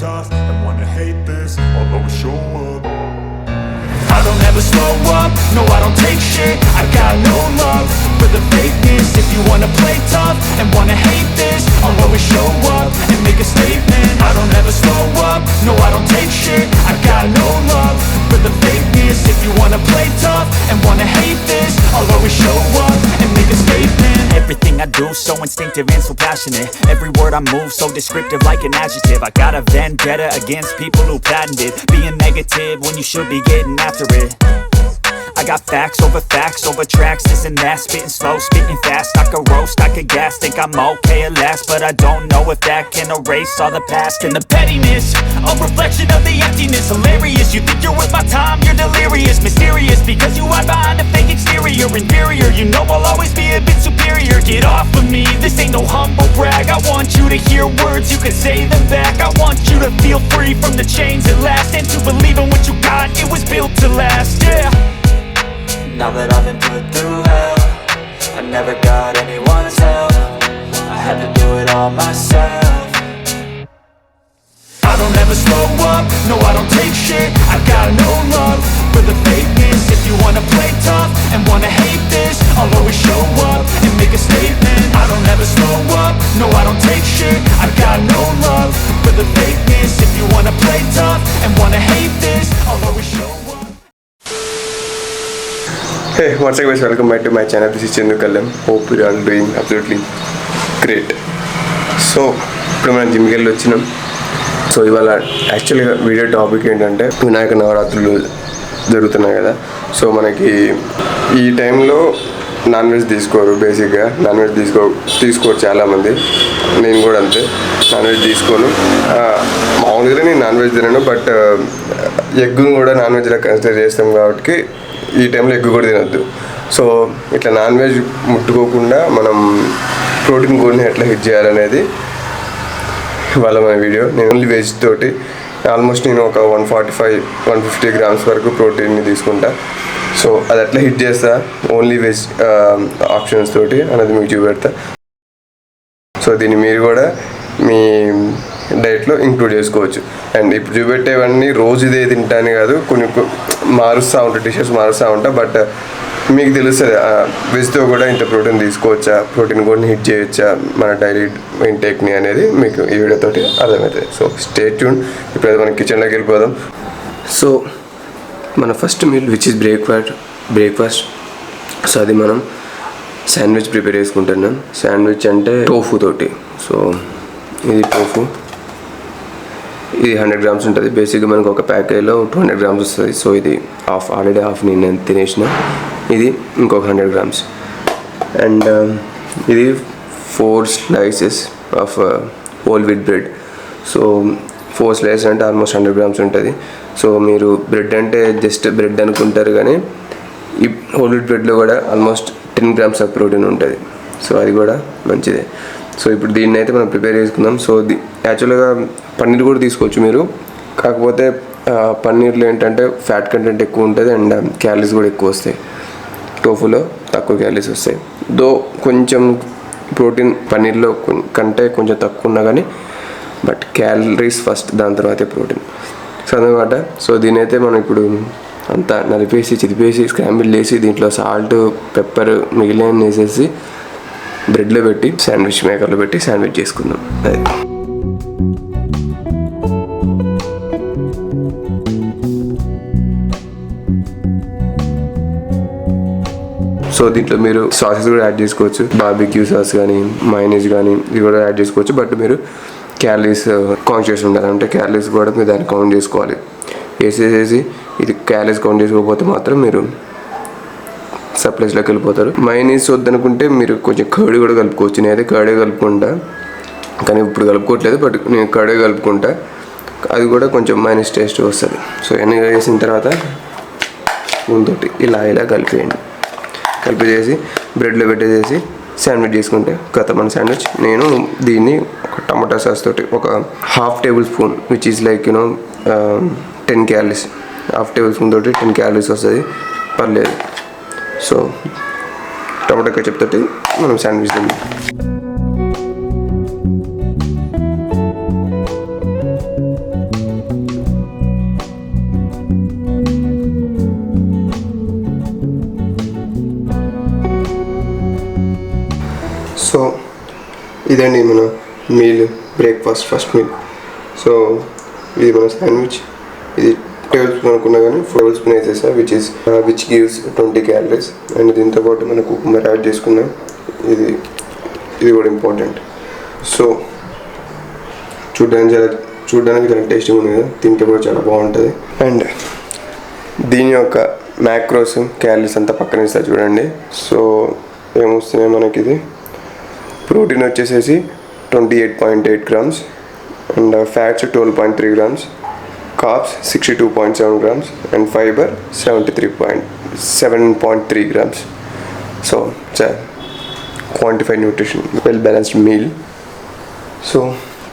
tough and wanna hate this, I'll always show up. I don't ever slow up, no I don't take shit. I got no love for the fakeness. If you wanna play tough and wanna hate this, I'll always show up and make a statement. I don't ever slow up, no I don't take shit. I got no love for the fakeness. If you wanna play tough and wanna hate this, I'll always show up and make a statement. Everything I do so instinctive and so passionate. Every word I move so descriptive like an adjective. I got a vendetta against people who patented being negative when you should be getting after it. I got facts over tracks, this and that. Spitting slow, spitting fast, I could roast, I could gas. Think I'm okay at last, but I don't know if that can erase all the past. And the pettiness, a reflection of the emptiness. Hilarious, you think you're worth my time, you're delirious. Mysterious, because you hide behind a fake exterior. Inferior, you know I'll always be a bit superior. Get off of me, this ain't no humble brag. I want you to hear words, you can say them back. I want you to feel free from the chains at last, and to believe in what you got, it was built to last, yeah. Now that I've been put through hell, I never got anyone's help. I had to do it all myself. I don't ever slow up, no I don't take shit. I got no love for the fakeness. If you wanna play tough and wanna hate this, I'll always show up and make a statement. I don't ever slow up, no I don't take shit. I got no love for the fakeness. If you wanna play tough and wanna hate this, I'll always show up. Hey, once again guys, welcome back to my channel. This is Chandu, Kallem. Hope you are all doing absolutely great. So, ఇప్పుడు మనం జిమ్కి వెళ్ళి వచ్చినాం. So ఇవాళ యాక్చువల్గా video topic ఏంటంటే వినాయక నవరాత్రులు జరుగుతున్నాయి కదా. సో మనకి ఈ టైంలో నాన్ వెజ్ తీసుకోరు. బేసిక్గా నాన్ వెజ్ తీసుకోరు చాలామంది. నేను కూడా అంతే, నాన్ వెజ్ తీసుకోను. మామూలుగా నేను నాన్ వెజ్ తినను, బట్ ఎగ్గును కూడా నాన్ వెజ్లో కన్సిడర్ చేస్తాం కాబట్టి ఈ టైంలో ఎగ్ కూడా తినొద్దు. సో ఇట్లా నాన్ వెజ్ ముట్టుకోకుండా మనం ప్రోటీన్ కూడా ఎట్లా హిట్ చేయాలనేది ఇవాళ మన వీడియో. నేను ఓన్లీ వెజ్ తోటి ఆల్మోస్ట్ నేను ఒక 145-150 గ్రామ్స్ వరకు ప్రోటీన్ని తీసుకుంటా. సో అది ఎట్లా హిట్ చేస్తా ఓన్లీ వెజ్ ఆప్షన్స్ తోటి అనేది మీకు చూపెడతా. సో దీన్ని మీరు కూడా మీ డైట్లో ఇంక్లూడ్ చేసుకోవచ్చు. అండ్ ఇప్పుడు చూపెట్టేవన్నీ రోజు ఇదే తింటానే కాదు, కొన్ని మారుస్తూ ఉంటాయి, డిషెస్ మారుస్తూ ఉంటా. బట్ మీకు తెలుస్తుంది వెజ్తో కూడా ఇంత ప్రోటీన్ తీసుకోవచ్చా, ప్రోటీన్ కూడా హిట్ చేయొచ్చా మన డైలీ ఇంటేక్ని అనేది మీకు ఈ వీడియోతోటి అర్థమవుతుంది. So stay tune. ఇప్పుడైతే మనం కిచెన్లోకి వెళ్ళిపోదాం. సో మన first meal which is breakfast. So అది మనం శాండ్విచ్ ప్రిపేర్ చేసుకుంటున్నాం. శాండ్విచ్ అంటే టోఫు తోటి. సో ఇది టోఫు, ఇది 100 గ్రామ్స్ ఉంటుంది. బేసిక్గా మనకు ఒక ప్యాకేజ్లో 200 గ్రామ్స్ వస్తుంది. సో ఇది ఆల్రెడీ హాఫ్ నేను తినేసిన. ఇది ఇంకొక 100 గ్రామ్స్. అండ్ ఇది 4 slices of whole wheat bread. So 4 slices అంటే ఆల్మోస్ట్ 100 గ్రామ్స్ ఉంటుంది. సో మీరు బ్రెడ్ అంటే జస్ట్ బ్రెడ్ అనుకుంటారు, కానీ ఈ హోల్ వీట్ బ్రెడ్లో కూడా ఆల్మోస్ట్ 10 గ్రామ్స్ ఆఫ్ ప్రోటీన్ ఉంటుంది. సో అది కూడా మంచిదే. సో ఇప్పుడు దీన్ని అయితే మనం ప్రిపేర్ చేసుకుందాం. సో యాక్చువల్గా పన్నీర్ కూడా తీసుకోవచ్చు మీరు, కాకపోతే పన్నీర్లో ఏంటంటే ఫ్యాట్ కంటెంట్ ఎక్కువ ఉంటుంది అండ్ క్యాలరీస్ కూడా ఎక్కువ వస్తాయి. టోఫులో తక్కువ క్యాలరీస్ వస్తాయి. దో కొంచెం ప్రోటీన్ పన్నీర్లో కంటే కొంచెం తక్కువ ఉన్నా కానీ, బట్ క్యాలరీస్ ఫస్ట్, దాని తర్వాతే ప్రోటీన్. సో అన్నమాట. సో దీని అయితే మనం ఇప్పుడు అంతా నలిపేసి చిదిపేసి స్క్రాంబిల్ వేసి దీంట్లో సాల్ట్, పెప్పర్ మిగిలిన వేసేసి బ్రెడ్లో పెట్టి శాండ్విచ్ మేకర్లో పెట్టి శాండ్విచ్ చేసుకుందాం. అది సో దీంట్లో మీరు సాసెస్ కూడా యాడ్ చేసుకోవచ్చు. బార్బిక్యూ సాస్ కానీ మయోనీస్ కానీ ఇది కూడా యాడ్ చేసుకోవచ్చు. బట్ మీరు క్యాలరీస్ కాన్షియస్ ఉండాలి, అంటే క్యాలరీస్ కూడా మీరు దాన్ని కౌంట్ చేసుకోవాలి. వేసేసేసి ఇది క్యాలరీస్ కౌంట్ చేసుకోకపోతే మాత్రం మీరు సప్లైస్లోకి వెళ్ళిపోతారు. మైనీస్ వద్దనుకుంటే మీరు కొంచెం కర్డ్ కూడా కలుపుకోవచ్చు. నేనైతే కర్డే కలుపుకుంటా, కానీ ఇప్పుడు కలుపుకోవట్లేదు, బట్ నేను కర్డే కలుపుకుంటా. అది కూడా కొంచెం మైనస్ టేస్ట్ వస్తుంది. సో ఎన్ని వేసిన తర్వాత స్పూన్తోటి ఇలా కలిపేయండి. కలిపేసి బ్రెడ్లో పెట్టేసి శాండ్విచ్ చేసుకుంటే కథ మన శాండ్విచ్. నేను దీన్ని ఒక టమాటా సాస్ తోటి ఒక 1/2 tablespoon which is like 10 calories, 1/2 tablespoon తోటి 10 calories వస్తుంది, పర్లేదు. సో టమాటా కెచప్ తోటి మనం శాండ్విచ్ తిందాం. ఇదండి మన meal, breakfast first meal. So ఇది మన శాండ్విచ్. ఇది టేబుల్ స్పూన్ అనుకున్నా కానీ 4 టేబుల్ స్పూన్ వేసేసా, విచ్ గివ్స్ 20 క్యాలరీస్. అండ్ దీంతో పాటు మన కుకుంబర్ యాడ్ చేసుకున్నా. ఇది కూడా ఇంపార్టెంట్. సో చూడడానికి చాలా టేస్టీగా ఉంది కదా, తింటే కూడా చాలా బాగుంటుంది. అండ్ దీని యొక్క మ్యాక్రోస్, క్యాలరీస్ అంతా పక్కన ఇస్తా చూడండి. సో ఏమొస్తున్నాయి మనకి, ఇది ప్రోటీన్ వచ్చేసేసి 28.8 grams and fats 12.3 grams, carbs 62.7 grams and fibre 7.3 grams. So quantified nutrition, well balanced meal. So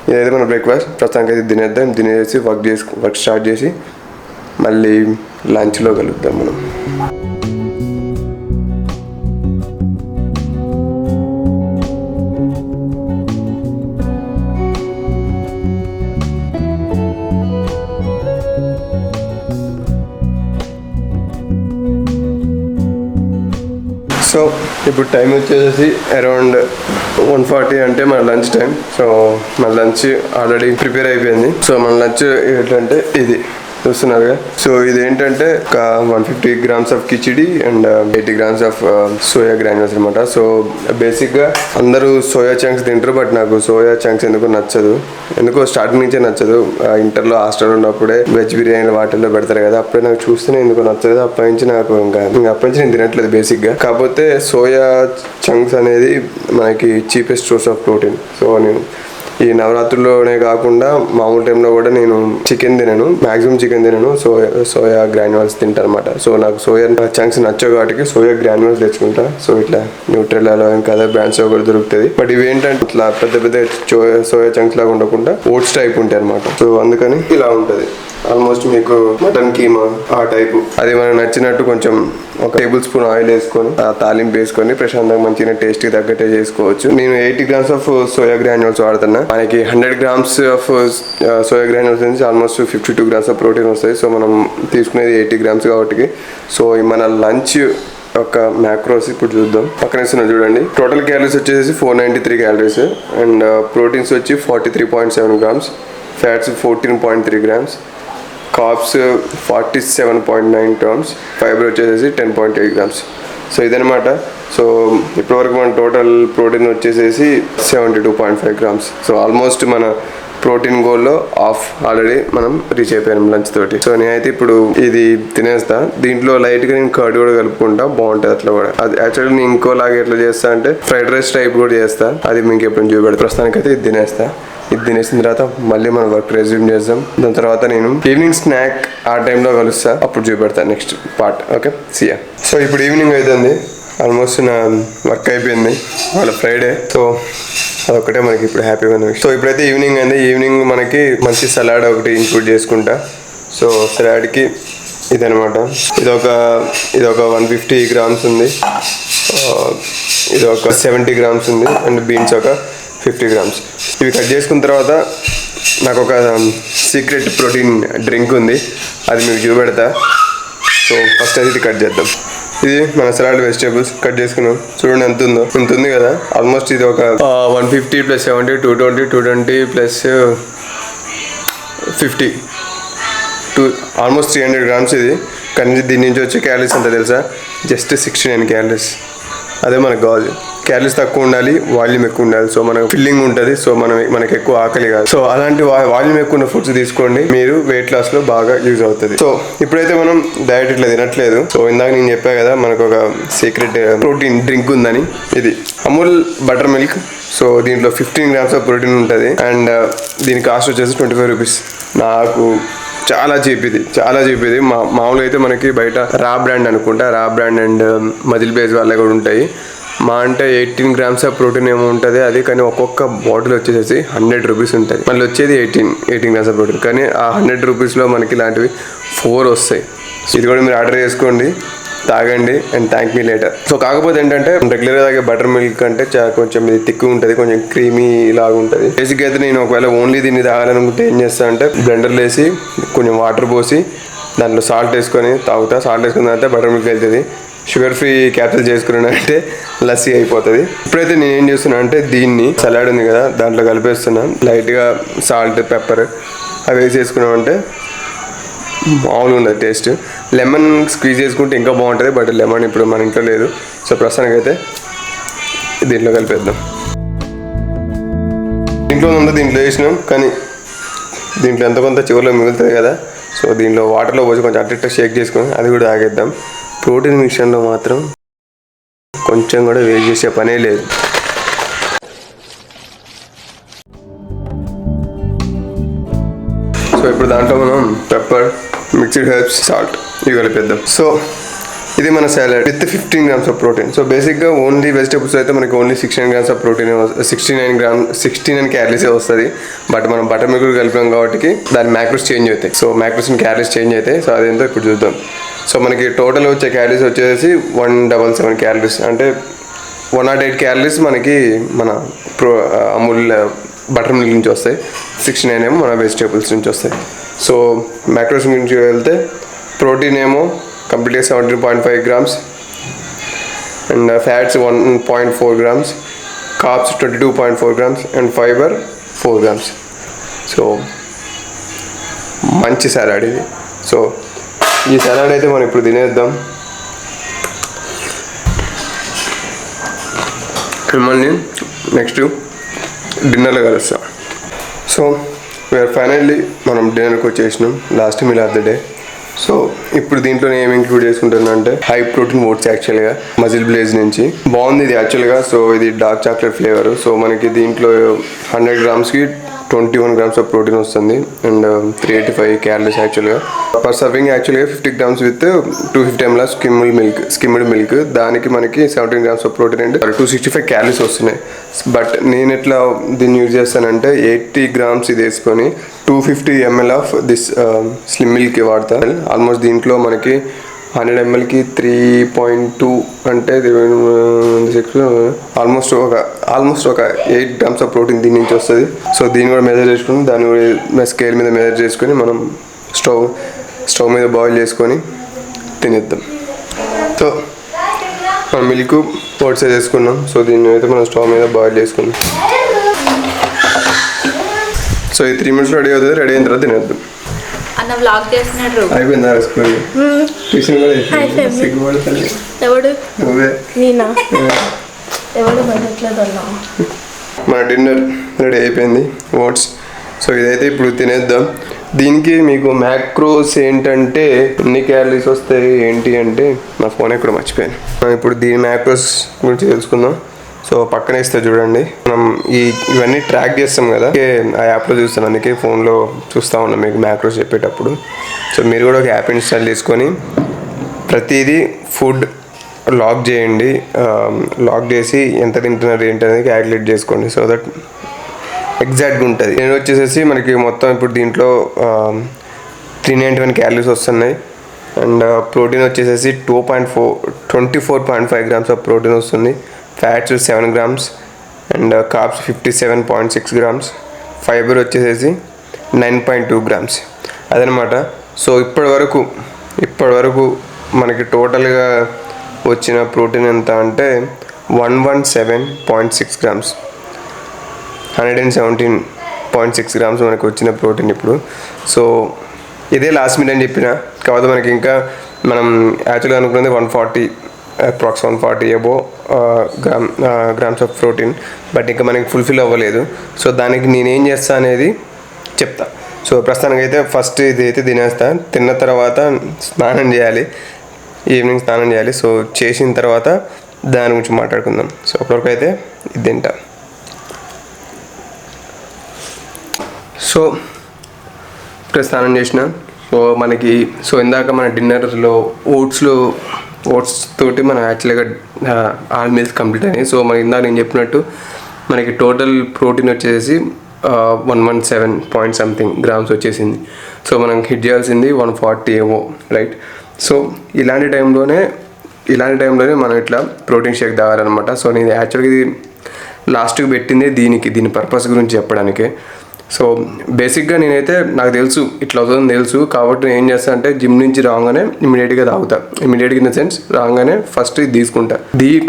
ఇదైతే మన బ్రేక్ఫాస్ట్. ప్రస్తుతానికి అయితే తినేద్దాం. తినేసి వర్క్ స్టార్ట్ చేసి మళ్ళీ లంచ్లో కలుద్దాం మనం. సో ఇప్పుడు టైం వచ్చేసి అరౌండ్ 1:40 అంటే మన లంచ్ టైం. సో మన లంచ్ ఆల్రెడీ ప్రిపేర్ అయిపోయింది. సో మన లంచ్ ఏంటంటే ఇది చూస్తున్నారుగా. సో ఇది ఏంటంటే ఒక 150 grams of khichdi and 80 grams of soya granules అనమాట. సో బేసిక్గా అందరూ సోయా చంక్స్ తింటారు, బట్ నాకు సోయా చంక్స్ ఎందుకు నచ్చదు. ఎందుకో స్టార్టింగ్ నుంచే నచ్చదు. ఇంటర్లో హాస్టల్ ఉన్నప్పుడే వెజ్ బిర్యానీ వాటిల్లో పెడతారు కదా, అప్పుడే నాకు చూస్తేనే ఎందుకు నచ్చలేదు. అప్పటి నుంచి నాకు అప్పటి నుంచి నేను తినట్లేదు బేసిక్గా. కాకపోతే సోయా చంక్స్ అనేది మనకి cheapest source of protein. So నేను ఈ నవరాత్రుల్లోనే కాకుండా మామూలు టైంలో కూడా నేను చికెన్ తినను, మ్యాక్సిమం చికెన్ తినను. సోయా గ్రాన్యూల్స్ తింటాను అనమాట. సో నాకు సోయా చంక్స్ నచ్చవు కాబట్టి సోయా గ్రాన్యూల్స్ తెచ్చుకుంటా. సో ఇట్లా న్యూట్రెల్లాలో ఇంకా అదర్ బ్రాండ్స్ కూడా దొరుకుతుంది. బట్ ఇవి ఏంటంటే ఇట్లా పెద్ద సోయా చంక్స్ లాగా ఉండకుండా ఓట్స్ టైప్ ఉంటాయి అనమాట. సో అందుకని ఇలా ఉంటుంది. ఆల్మోస్ట్ మీకు మటన్ కీమా ఆ టైపు. అది మనకు నచ్చినట్టు కొంచెం ఒక టేబుల్ స్పూన్ ఆయిల్ వేసుకొని ఆ తాలింపు వేసుకొని ప్రశాంతంగా మంచిగా టేస్ట్కి తగ్గట్టే చేసుకోవచ్చు. నేను 80 grams ఆఫ్ సోయా గ్రాన్యూల్స్ వాడుతున్నా. మనకి 100 grams ఆఫ్ సోయా గ్రాన్యూల్స్ నుంచి ఆల్మోస్ట్ 52 grams ఆఫ్ ప్రోటీన్ వస్తాయి. సో మనం తీసుకునేది 80 grams కాబట్టి. సో మన లంచ్ ఒక మ్యాక్రోస్ ఇప్పుడు చూద్దాం. పక్కన ఇస్తున్నా చూడండి. టోటల్ క్యాలరీస్ వచ్చేసి 493 క్యాలరీస్ అండ్ ప్రోటీన్స్ వచ్చి 43.7 grams, fats 14.3 grams, carbs 47.9 grams, fibre వచ్చేసి 10.8 grams. సో ఇదనమాట. సో ఇప్పటివరకు మన టోటల్ ప్రోటీన్ వచ్చేసేసి 72.5 grams. సో ఆల్మోస్ట్ మన ప్రోటీన్ గోల్లో ఆల్రెడీ మనం రీచ్ అయిపోయాం లంచ్ తోటి. సో నేనైతే ఇప్పుడు ఇది తినేస్తా. దీంట్లో లైట్గా నేను కర్డ్ కూడా కలుపుకుంటా, బాగుంటుంది అట్లా కూడా. అది యాక్చువల్లీ నేను ఇంకోలాగా ఎట్లా చేస్తా అంటే ఫ్రైడ్ రైస్ టైప్ కూడా చేస్తా. అది మీకు ఎప్పుడు చూపెడతా. ప్రస్తుతానికైతే ఇది తినేస్తా. ఇది తినేసిన తర్వాత మళ్ళీ మనం వర్క్ రెజ్యూమ్ చేద్దాం. దాని తర్వాత నేను ఈవినింగ్ స్నాక్ ఆ టైంలో కలుస్తా, అప్పుడు చూపెడతాను నెక్స్ట్ పార్ట్. ఓకే, సియా. సో ఇప్పుడు ఈవినింగ్ అవుతుంది. ఆల్మోస్ట్ నా వర్క్ అయిపోయింది. వాళ్ళ ఫ్రైడే. సో అదొక్కటే మనకి ఇప్పుడు హ్యాపీగా ఉంది. సో ఇప్పుడైతే ఈవినింగ్ అయింది. ఈవినింగ్ మనకి మంచి సలాడ్ ఒకటి ఇంక్లూడ్ చేసుకుంటా. సో సలాడ్కి ఇదనమాట. ఇదొక 150 grams ఉంది. ఇది ఒక 70 grams ఉంది. అండ్ బీన్స్ ఒక 50 grams. ఇవి కట్ చేసుకున్న తర్వాత నాకు ఒక సీక్రెట్ ప్రోటీన్ డ్రింక్ ఉంది, అది మీకు చూపెడతా. సో ఫస్ట్ అయితే ఇది కట్ చేద్దాం. ఇది మన సలాడ్ వెజిటేబుల్స్ కట్ చేసుకున్నాం. చూడండి ఎంత ఉందో. ఇంత ఉంది కదా. ఆల్మోస్ట్ ఇది ఒక 150 + 70 220 ప్లస్ 50 ఆల్మోస్ట్ 300 grams ఇది. కానీ దీని నుంచి వచ్చే క్యాలరీస్ ఎంత తెలుసా? Just 69 calories. అదే మనకు కావాలి. క్యాలరీస్ తక్కువ ఉండాలి, వాల్యూమ్ ఎక్కువ ఉండాలి. సో మనకు ఫిల్లింగ్ ఉంటుంది. సో మనకి ఎక్కువ ఆకలి కాదు. సో అలాంటి వాల్యూమ్ ఎక్కువ ఉన్న ఫుడ్స్ తీసుకోండి, మీరు వెయిట్ లాస్ లో బాగా యూజ్ అవుతుంది. సో ఇప్పుడైతే మనం డైరెక్ట్ ఇట్లా తినట్లేదు. సో ఇందాక నేను చెప్పా కదా మనకు ఒక సీక్రెట్ ప్రోటీన్ డ్రింక్ ఉందని. ఇది అమూల్ బటర్ మిల్క్. సో దీంట్లో 15 grams ఆఫ్ ప్రోటీన్ ఉంటుంది. అండ్ దీని కాస్ట్ వచ్చేసి 25 rupees. నాకు చాలా చీప్ ఇది. మామూలుగా అయితే మనకి బయట రా బ్రాండ్ అనుకుంటా, రా బ్రాండ్ అండ్ మజిల్ బేస్ వాళ్ళే కూడా ఉంటాయి. మా అంటే 18 grams ఆఫ్ ప్రోటీన్ ఏమో ఉంటుంది అది. కానీ ఒక్కొక్క బాటిల్ వచ్చేసి 100 rupees ఉంటుంది. మళ్ళీ వచ్చేది 18 grams ఆఫ్ ప్రోటీన్. కానీ ఆ 100 rupeesలో మనకి ఇలాంటివి 4 వస్తాయి. ఇది కూడా మీరు ఆర్డర్ చేసుకోండి, తాగండి and thank me later. So కాకపోతే ఏంటంటే రెగ్యులర్గా తాగే బటర్ మిల్క్ అంటే కొంచెం ఇది తిక్కువ ఉంటుంది, కొంచెం క్రీమీ లాగా ఉంటుంది. బేసిక్గా అయితే నేను ఒకవేళ ఓన్లీ దీన్ని తాగాలనుకుంటే ఏం చేస్తాను అంటే బ్లెండర్లో వేసి కొంచెం వాటర్ పోసి దాంట్లో సాల్ట్ వేసుకొని తాగుతా. సాల్ట్ వేసుకున్న తర్వాత బటర్ మిల్క్ వెళ్తుంది. షుగర్ ఫ్రీ క్యాప్సూల్ చేసుకున్నాను అంటే లస్సీ అయిపోతుంది. ఇప్పుడైతే నేను ఏం చేస్తున్నా అంటే దీన్ని సలాడ్ ఉంది కదా దాంట్లో కలిపేస్తున్నాను. లైట్గా సాల్ట్ పెప్పర్ అవి వేసి వేసుకున్నామంటే మామూలుగా ఉండదు టేస్ట్. లెమన్ స్క్వీజ్ చేసుకుంటే ఇంకా బాగుంటుంది, బట్ లెమన్ ఇప్పుడు మన ఇంట్లో లేదు. సో ప్రస్తుతానికైతే దీంట్లో కలిపేద్దాం. దీంట్లో ఉందో దీంట్లో వేసినాం, కానీ దీంట్లో ఎంత కొంత చివరిలో మిగులుతుంది కదా. సో దీంట్లో వాటర్లో పోసి కొంచెం అట్ట షేక్ చేసుకొని అది కూడా తాగేద్దాం. ప్రోటీన్ మిక్చర్లో మాత్రం కొంచెం కూడా వేస్ట్ చేసే పనే లేదు. సో ఇప్పుడు దాంట్లో మనం పెప్పర్, మిక్స్డ్ హెర్బ్స్, సాల్ట్ ఇవి కలిపేద్దాం. సో ఇది మన salad with 15 grams of protein. So బేసిక్గా ఓన్లీ వెజిటేబుల్స్ అయితే మనకి ఓన్లీ 16 grams ఆఫ్ ప్రోటీన్ 69 క్యాలరీసే వస్తుంది. బట్ మనం బటర్ మిల్క్ కలిపాం కాబట్టి దాని మ్యాక్రోస్ చేంజ్ అవుతాయి. సో మ్యాక్రోస్ క్యాలరీస్ చేంజ్ అవుతాయి. సో అదేంటో ఇప్పుడు చూద్దాం. సో మనకి టోటల్ వచ్చే క్యాలరీస్ వచ్చేసి 177 క్యాలరీస్, అంటే 108 క్యాలరీస్ మనకి మన అమూల్ బటర్ మిల్క్ నుంచి వస్తాయి. 69 ఏమో మన వెజిటేబుల్స్ నుంచి వస్తాయి. సో మ్యాక్రోస్ నుంచి వెళ్తే ప్రోటీన్ ఏమో కంప్లీట్గా 17.5 grams and fats 1.4 grams, carbs 22.4 grams and fibre 4 grams. So మంచి సలాడ్ ఇది. సో ఈ సలాడ్ అయితే మనం ఇప్పుడు తినేద్దాం. మిమ్మల్ని నెక్స్ట్ డిన్నర్లో కలుస్తాం. సో వీఆర్ ఫైనల్లీ మనం డిన్నర్కి వచ్చేసినాం, last meal of the day. So ఇప్పుడు దీంట్లో ఏమి ఇంక్లూడ్ చేసుకుంటున్నా అంటే హై ప్రోటీన్ ఓట్స్, యాక్చువల్గా మజిల్ బ్లేజ్ నుంచి బాగుంది ఇది యాక్చువల్గా. సో ఇది డార్క్ చాక్లెట్ ఫ్లేవర్. సో మనకి దీంట్లో 100 grams-కి 21 grams ఆఫ్ ప్రోటీన్ వస్తుంది అండ్ 385 క్యాలరీస్ యాక్చువల్గా. పర్ సర్వింగ్ యాక్చువల్గా 50 grams with 250 ml skimmed milk. దానికి మనకి 17 grams ఆఫ్ ప్రోటీన్ అంటే 265 క్యాలరీస్ వస్తున్నాయి. బట్ నేను ఎట్లా దీన్ని యూజ్ చేస్తానంటే 80 grams ఇది వేసుకొని 250 ml of this slim milk వాడతాను. ఆల్మోస్ట్ దీంట్లో మనకి 100 ml-కి 3.2 అంటే ఆల్మోస్ట్ ఒక 8 grams ఆఫ్ ప్రోటీన్ దీని నుంచి వస్తుంది. సో దీన్ని కూడా మెజర్ చేసుకుని దాన్ని కూడా స్కేల్ మీద మెజర్ చేసుకొని మనం స్టవ్ మీద బాయిల్ చేసుకొని తినేద్దాం. సో మనం మిల్క్ ఓట్స్ చేసుకున్నాం. సో దీన్ని అయితే మనం స్టవ్ మీద బాయిల్ చేసుకున్నాం. సో ఈ 3 minutes రెడీ అవుతుంది. రెడీ అయిన తర్వాత తినేద్దాం. అన్న వ్లాగ్ చేస్తున్నాడు. అయిపోయిందా స్కూల్ ట్యూషన్ కూడా ఎవడు నేనా ఎవడు బయటట్లేదు. మన డిన్నర్ రెడీ అయిపోయింది, ఓట్స్. సో ఇదైతే ఇప్పుడు తినేద్దాం. దీనికి మీకు మ్యాక్రోస్ ఏంటంటే ఎన్ని క్యాలరీస్ వస్తాయి ఏంటి అంటే నా ఫోన్ ఎక్కడ మర్చిపోయాను. ఇప్పుడు దీని మ్యాక్రోస్ గురించి తెలుసుకుందాం. సో పక్కన ఇస్తే చూడండి, మనం ఇవన్నీ ట్రాక్ చేస్తాం కదా, ఆ యాప్లో చూస్తాను, అందుకే ఫోన్లో చూస్తూ ఉన్నాం మీకు మ్యాక్రోస్ చెప్పేటప్పుడు. సో మీరు కూడా ఒక యాప్ ఇన్స్టాల్ చేసుకొని ప్రతిదీ ఫుడ్ లాగ్ చేయండి. లాగ్ చేసి ఎంత తింటున్నారు ఏంటి అనేది క్యాలిక్యులేట్ చేసుకోండి. సో దట్ ఎగ్జాక్ట్గా ఉంటుంది. నేను వచ్చేసేసి మనకి మొత్తం ఇప్పుడు దీంట్లో 391 క్యాలరీస్ వస్తున్నాయి అండ్ ప్రోటీన్ వచ్చేసేసి 24.5 grams ఆఫ్ ప్రోటీన్ వస్తుంది. Fats 7 grams and carbs 57.6 grams, fibre వచ్చేసేసి 9.2 grams అదనమాట. సో ఇప్పటి వరకు మనకి టోటల్గా వచ్చిన ప్రోటీన్ ఎంత అంటే 117.6 grams, 117.6 grams మనకు వచ్చిన ప్రోటీన్ ఇప్పుడు. సో ఇదే లాస్ట్ మీట్ అని చెప్పిన, కాకపోతే మనకి ఇంకా మనం యాక్చువల్గా అనుకున్నది 140 above grams of protein, but ఇంకా మనకి ఫుల్ఫిల్ అవ్వలేదు. సో దానికి నేనేం చేస్తా అనేది చెప్తా. సో ప్రస్తుతానికి అయితే ఫస్ట్ ఇది అయితే తినేస్తా. తిన్న తర్వాత స్నానం చేయాలి, ఈవినింగ్ స్నానం చేయాలి. సో చేసిన తర్వాత దాని గురించి మాట్లాడుకుందాం. సో అప్పటివరకు అయితే ఇది తింటా. సో ఇప్పుడు స్నానం చేసిన. సో మనకి ఇందాక మన డిన్నర్లో ఓట్స్ తోటి మనం యాక్చువల్గా ఆల్ మీల్స్ కంప్లీట్ అయినాయి. సో మన ఇందాక నేను చెప్పినట్టు మనకి టోటల్ ప్రోటీన్ వచ్చేసి 117 పాయింట్ సంథింగ్ గ్రామ్స్ వచ్చేసింది. సో మనం హిట్ చేయాల్సింది 140 ఏమో, రైట్? సో ఇలాంటి టైంలోనే మనం ఇట్లా ప్రోటీన్ షేక్ తాగాలన్నమాట. సో నేను యాక్చువల్గా ఇది లాస్ట్కి పెట్టింది దీని పర్పస్ గురించి చెప్పడానికి. సో బేసిక్గా నేనైతే నాకు తెలుసు ఇట్లా అవుతుందని తెలుసు, కాబట్టి నేను ఏం చేస్తాను అంటే జిమ్ నుంచి రాగానే ఇమీడియట్గా తాగుతా. ఇమీడియట్గా ఇన్ ద సెన్స్ రాగానే ఫస్ట్ ఇది తీసుకుంటా.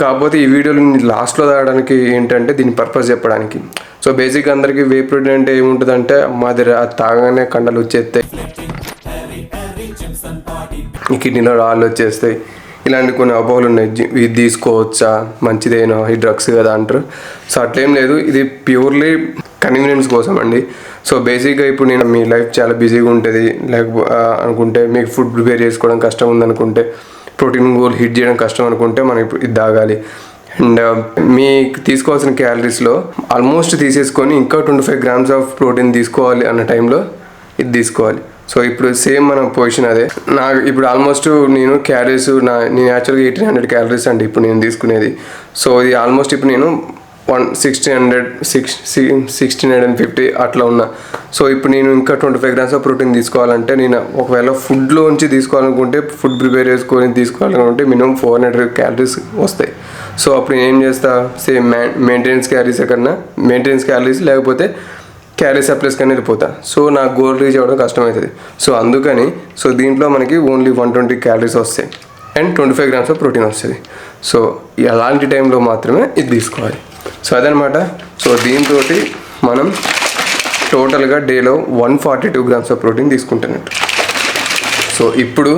కాకపోతే ఈ వీడియోలో లాస్ట్లో తాగడానికి ఏంటంటే దీని పర్పస్ చెప్పడానికి. సో బేసిక్గా అందరికీ వే ప్రోటీన్ అంటే ఏముంటుందంటే మాది తాగగానే కండలు వచ్చేస్తాయి, ఈ కిడ్నీలో రాళ్ళు వచ్చేస్తాయి, ఇలాంటి కొన్ని అపోహలు ఉన్నాయి. ఇది తీసుకోవచ్చా, మంచిదేనా, ఈ డ్రగ్స్ కదా అంటారు. సో అట్లేం లేదు, ఇది ప్యూర్లీ కన్వీనియన్స్ కోసం అండి. సో బేసిక్గా ఇప్పుడు నేను మీ లైఫ్ చాలా బిజీగా ఉంటుంది అనుకుంటే, మీకు ఫుడ్ ప్రిపేర్ చేసుకోవడం కష్టం ఉందనుకుంటే, ప్రోటీన్ గోల్ హిట్ చేయడం కష్టం అనుకుంటే మనం ఇప్పుడు ఇది తాగాలి. అండ్ మీకు తీసుకోవాల్సిన క్యాలరీస్లో ఆల్మోస్ట్ తీసేసుకొని ఇంకా 25 grams ఆఫ్ ప్రోటీన్ తీసుకోవాలి అన్న టైంలో ఇది తీసుకోవాలి. సో ఇప్పుడు సేమ్ మన పొజిషన్ అదే. నాకు ఇప్పుడు ఆల్మోస్ట్ నేను క్యాలరీస్ నేను యాక్చువల్గా 1800 క్యాలరీస్ అండి ఇప్పుడు నేను తీసుకునేది. సో ఇది ఆల్మోస్ట్ ఇప్పుడు నేను 1650 అట్లా ఉన్నా. సో ఇప్పుడు నేను ఇంకా 25 grams ఆఫ్ ప్రోటీన్ తీసుకోవాలంటే నేను ఒకవేళ ఫుడ్లోంచి తీసుకోవాలనుకుంటే, ఫుడ్ ప్రిపేర్ చేసుకొని తీసుకోవాలనుకుంటే మినిమం 400 క్యాలరీస్ వస్తాయి. సో అప్పుడు నేను ఏం చేస్తా, సేమ్ మెయింటెనెన్స్ క్యాలరీస్ లేకపోతే క్యాలరీ సప్లైస్ కానీ వెళ్ళిపోతా. సో నాకు గోల్ రీచ్ అవ్వడం కష్టమవుతుంది. సో అందుకని దీంట్లో మనకి ఓన్లీ 120 క్యాలరీస్ వస్తాయి అండ్ 25 grams ఆఫ్ ప్రోటీన్ వస్తుంది. సో అలాంటి టైంలో మాత్రమే ఇది తీసుకోవాలి. సో అదనమాట. సో దీంతో మనం టోటల్గా డేలో 142 grams ఆఫ్ ప్రోటీన్ తీసుకుంటున్నట్టు. సో ఇప్పుడు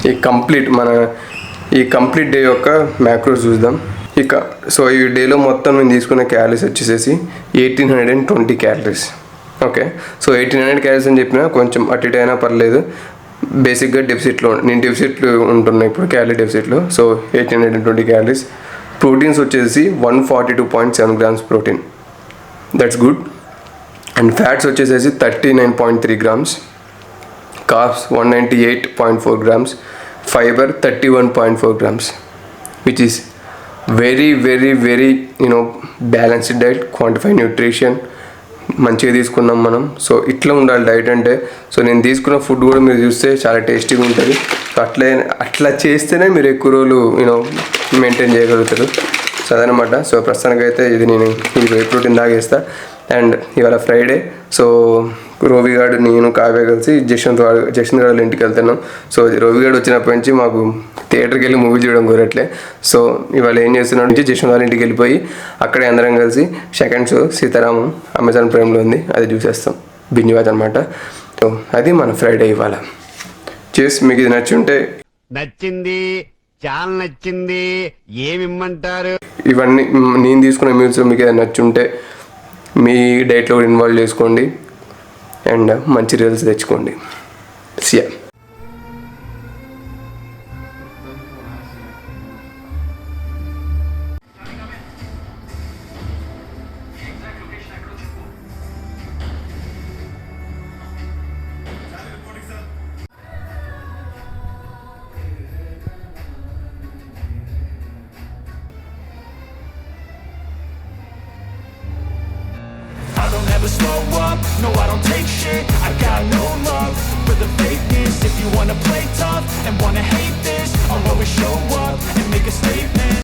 ఈ కంప్లీట్ డే యొక్క మ్యాక్రోస్ చూద్దాం. సో ఈ డేలో మొత్తం నేను తీసుకున్న క్యాలరీస్ వచ్చేసేసి 1820 క్యాలరీస్. ఓకే, సో 1800 క్యాలరీస్ అని చెప్పినా కొంచెం అటు ఇటు అయినా పర్లేదు. బేసిక్గా నేను డెఫిసిట్లు ఉంటున్నాను ఇప్పుడు, క్యాలరీ డెఫిసిట్లో. So 1820 calories. ప్రోటీన్స్ వచ్చేసి 142.7 grams protein, that's good. And fats వచ్చేసేసి 39.3 grams, carbs 198.4 grams, fibre 31.4 grams, which is very very very balanced diet, quantify nutrition మంచిగా తీసుకున్నాం మనం. సో ఇట్లా ఉండాలి డైట్ అంటే. సో నేను తీసుకున్న ఫుడ్ కూడా మీరు చూస్తే చాలా టేస్టీగా ఉంటుంది. సో అట్లా చేస్తేనే మీరు ఎక్కువ రోజులు మెయింటైన్ చేయగలుగుతారు. సో అదనమాట. సో ప్రస్తుతానికైతే ఇది నేను ఈ వే ప్రోటీన్ తాగేస్తా. అండ్ ఇవాళ ఫ్రైడే. సో రోవిగాడు నేను కావ్య కలిసి జశ్వంత్ గారు ఇంటికి వెళ్తున్నాం. సో రోవిగాడు వచ్చినప్పటి నుంచి మాకు థియేటర్కి వెళ్ళి మూవీ చూడడం కుదరట్లే. సో ఇవాళ ఏం చేస్తున్నాం నుంచి జశ్వంత్ వాళ్ళ ఇంటికి వెళ్ళిపోయి అక్కడే అందరం కలిసి సెకండ్ షో సీతారామం అమెజాన్ ప్రైమ్లో ఉంది, అది చూసేస్తాం, బింజ్ వాచ్ అనమాట. సో అది మన ఫ్రైడే ఇవాళ. చేసి మీకు ఇది నచ్చింది, చాలా నచ్చింది, ఏమిమ్మంటారు, ఇవన్నీ నేను తీసుకున్న మీల్స్ మీకు ఏదైనా నచ్చుంటే మీ డైట్లో కూడా ఇన్వాల్వ్ చేసుకోండి అండ్ మంచి రిజల్ట్స్ తెచ్చుకోండి. సియా. I don't ever slow up, no I don't take shit. I got no love for the fakeness. If you wanna play tough and wanna hate this, I'll always show up and make a statement.